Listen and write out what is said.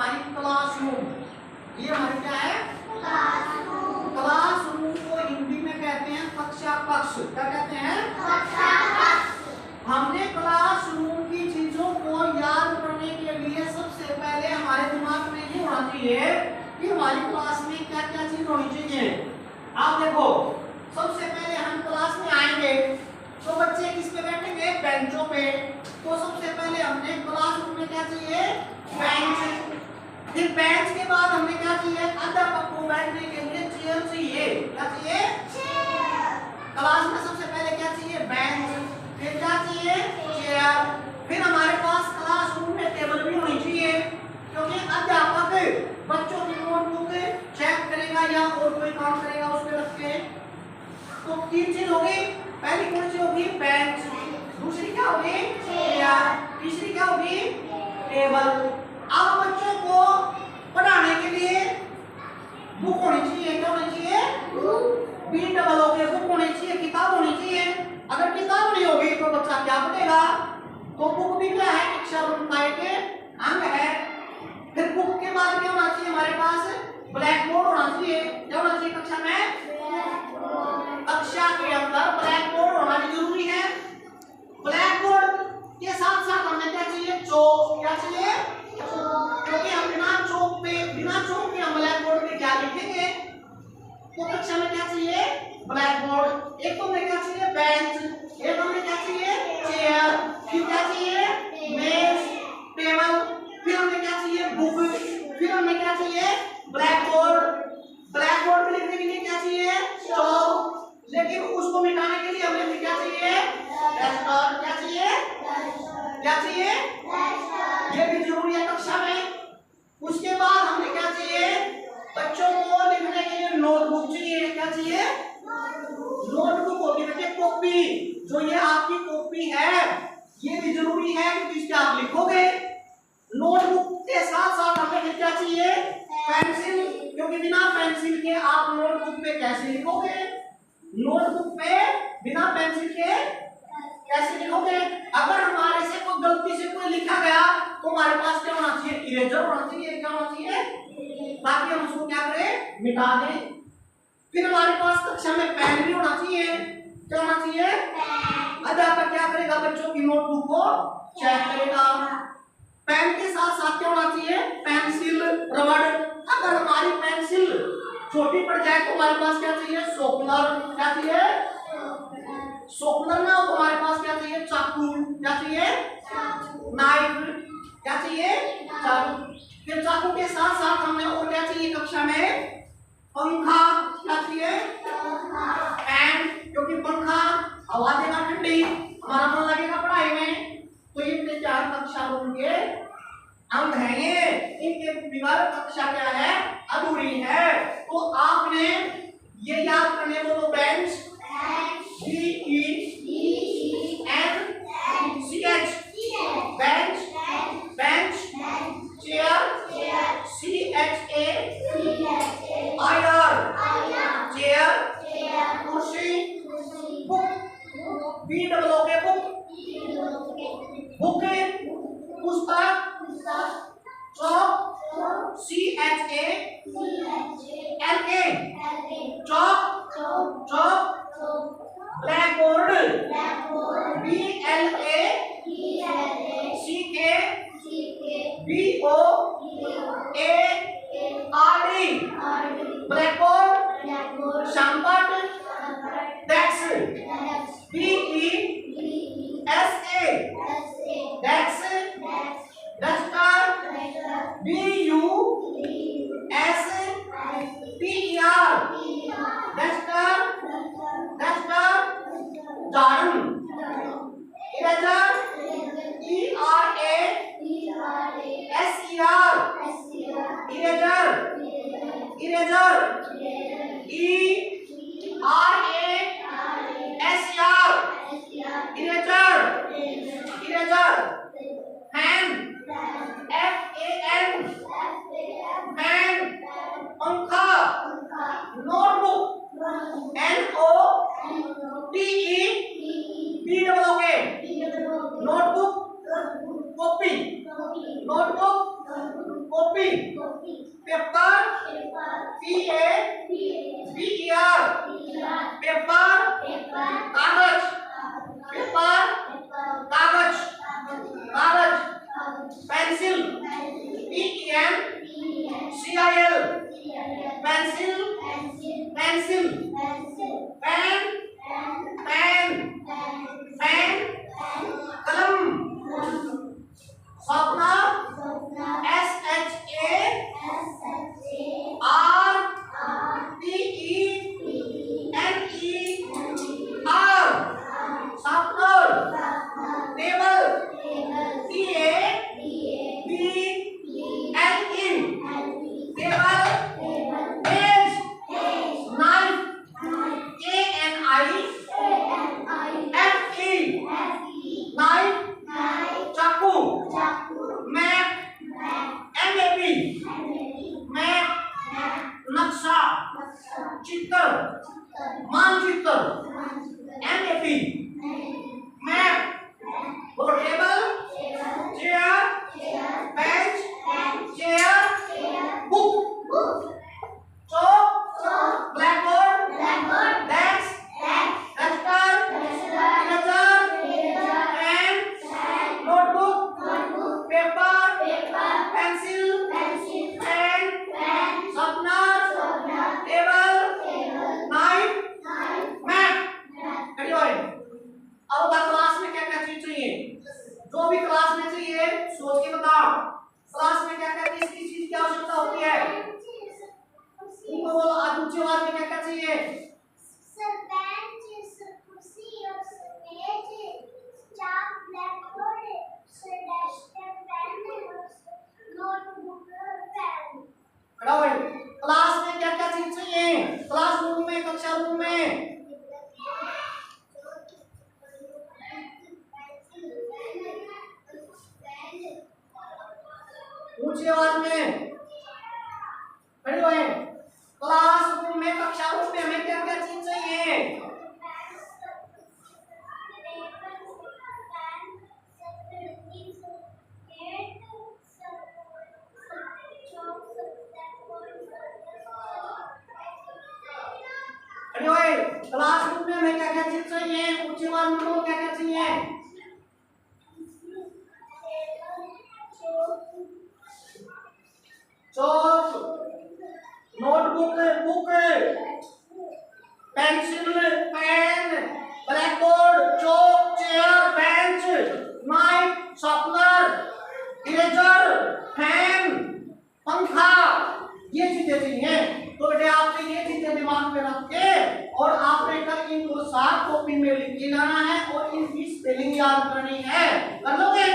हमारी क्लासरूम। ये हमारी क्या है? क्लासरूम। क्लासरूम को हिंदी में कहते हैं कक्षा कक्ष। क्या कहते हैं? कक्षा कक्ष। हमने क्लासरूम की चीजों को याद करने के लिए सबसे पहले हमारे दिमाग में ये होना चाहिए कि हमारी क्लास में क्या क्या चीज होनी चाहिए। आप देखो, सबसे पहले हम क्लास में आएंगे तो बच्चे किस पे बैठेंगे? बेंचों पे। तो सबसे पहले हमने क्लासरूम में क्या चाहिए? बेंच। फिर बेंच के बाद हमने क्या चाहिए? अध्यापक को बैठने के लिए चेयर चाहिए। क्या चाहिए? चेयर। क्लास में सबसे पहले क्या चाहिए? बेंच। फिर क्या चाहिए? चेयर। फिर हमारे पास क्लासरूम में टेबल भी होनी चाहिए, क्योंकि अध्यापक बच्चों की नोटबुक चेक करेगा या और कोई काम करेगा उस पे रख के। तो तीन चीज होगी। पहली कौन सी होगी? बेंच। दूसरी क्या होगी? चेयर। तीसरी क्या होगी? टेबल। अब बच्चों को पढ़ाने के लिए बुक होनी चाहिए। क्या होनी चाहिए? बुक। BEE बुक होनी चाहिए, किताब होनी चाहिए। अगर किताब नहीं होगी तो बच्चा क्या पढ़ेगा? तो बुक भी क्या है? शिक्षा संकाय के अंग है। फिर बुक के बाद क्या होना चाहिए हमारे पास? ब्लैक बोर्ड होना चाहिए। क्या होना चाहिए कक्षा में? कक्षा के अंदर ब्लैक बोर्ड होना जरूरी है। ब्लैक बोर्ड के साथ साथ हमें क्या चाहिए? चौक। क्या चाहिए? क्योंकि हम बिना चौक के हम ब्लैक बोर्ड पे क्या लिखेंगे? तो कक्षा में क्या चाहिए? Black board. एक तो हमें क्या चाहिए? बेंच। एक हमें क्या चाहिए? चेयर। फिर क्या चाहिए? मेज, टेबल। फिर हमें क्या चाहिए? बुक। फिर हमें क्या चाहिए? Black board. ब्लैक बोर्ड पे लिखने के लिए क्या चाहिए? चौक। लेकिन उसको मिटाने के लिए हमें क्या चाहिए? डस्टर। क्या चाहिए? क्या चाहिए? ये भी जरूरी है कक्षा में। उसके बाद हमें क्या चाहिए? बच्चों को लिखने के लिए नोटबुक चाहिए। क्या चाहिए? नोटबुक होती है कॉपी। जो ये आपकी कॉपी है ये भी जरूरी है क्योंकि इससे आप लिखोगे। नोटबुक के साथ साथ हमें क्या चाहिए? पेंसिल। क्योंकि बिना पेंसिल के आप नोटबुक पे कैसे लिखोगे? नोटबुक पे बिना पेंसिल के कैसे लिखोगे? अगर हमारे से कोई गलती से कोई लिखा गया तो हमारे पास क्या होना चाहिए? इरेजर होना चाहिए। क्या होना चाहिए? ताकि हम उसको क्या करें? मिटा दें। फिर हमारे पास कक्षा में पेन भी होना चाहिए। क्या होना चाहिए? अध्यापक क्या करेगा? बच्चों की नोटबुक को चेक करेगा। पेन के साथ साथ क्या होना चाहिए? पेंसिल, रबड़। अगर हमारी पेंसिल छोटी पड़ जाए तो हमारे पास क्या चाहिए? शॉर्पनर। क्या चाहिए? शॉर्पनर ना हो तो हमारे पास क्या चाहिए? चाकू। क्या चाहिए? नाइफ। क्या चाहिए? चाकू। फिर चाकू के साथ साथ हमें और क्या चाहिए कक्षा में? पंखा। क्या चाहिए? फैन। क्योंकि पंखा हवा देगा ठंडी, हमारा मन लगेगा पढ़ाई में। तो ये चार कक्षा रूम के अंग हैं। ये इनके बिना कक्षा क्या है? अधूरी है। तो आपने ये याद करने बोलो। Bench, BENCH, bench, bench. Chair, CHAIR, chair. कुर्सी, बुक, BOOK, बुक, पुस्तक, chalk, CHALA, chalk, chalk. Blackboard, BLACK, BOARD, blackboard. शामपट, desk, DESA, desk. Duster, DUSTER, duster, duster. झाड़ू, eraser, ERASER, eraser, eraser. ERASER, eraser, eraser. Fan, FAN, copy, paper, PAPER, paper, कागज, paper, कागज, कागज, pencil, PENCIL, pencil, pencil, pen, pen, pen, कलम, sharpener, SHARPENER, sharpener, table, TABLE, table, मेज, knife, KNIFE, knife, चाकू, map, MAP, map, नक्शा, चित्र, मानचित्र, MAP, map, table, chair, bench, chair, book, chalk, blackboard, desk, duster, eraser, pen, notebook, paper, pencil, pen, sharpener, table, knife, map. अब class में क्या क्या चीज चाहिए, जो भी क्लास में चाहिए सोच के बताओ। क्लास में क्या क्या चीज की आवश्यकता होती है, तुमको बोलो। आज ऊंची आवाज में क्या क्या चाहिए? सर बेंच, सर कुर्सी, और सर मेज, chalk, blackboard, sir duster, pen, notebook, pen. खड़ा भाई, क्लास में क्या क्या चीज चाहिए? क्लासरूम में, कक्षा रूम में ऊंची आवाज में खड़े हुए। क्लासरूम में, कक्षा रूम में हमें क्या क्या चीज चाहिए? खड़े हुए। क्लासरूम में हमें क्या क्या चीज चाहिए? ऊंची आवाज में बोलो, क्या क्या चाहिए? Chalk, notebook, book, pencil, pen, blackboard, chalk, chair, bench, knife, sharpener, eraser, fan, पंखा, ये चीजें चाहिए। तो बेटे आपने ये चीजें दिमाग में रख के और आपने कल इनको साफ कॉपी में लिख के लाना है और इनकी स्पेलिंग याद करनी है। कर लोगे?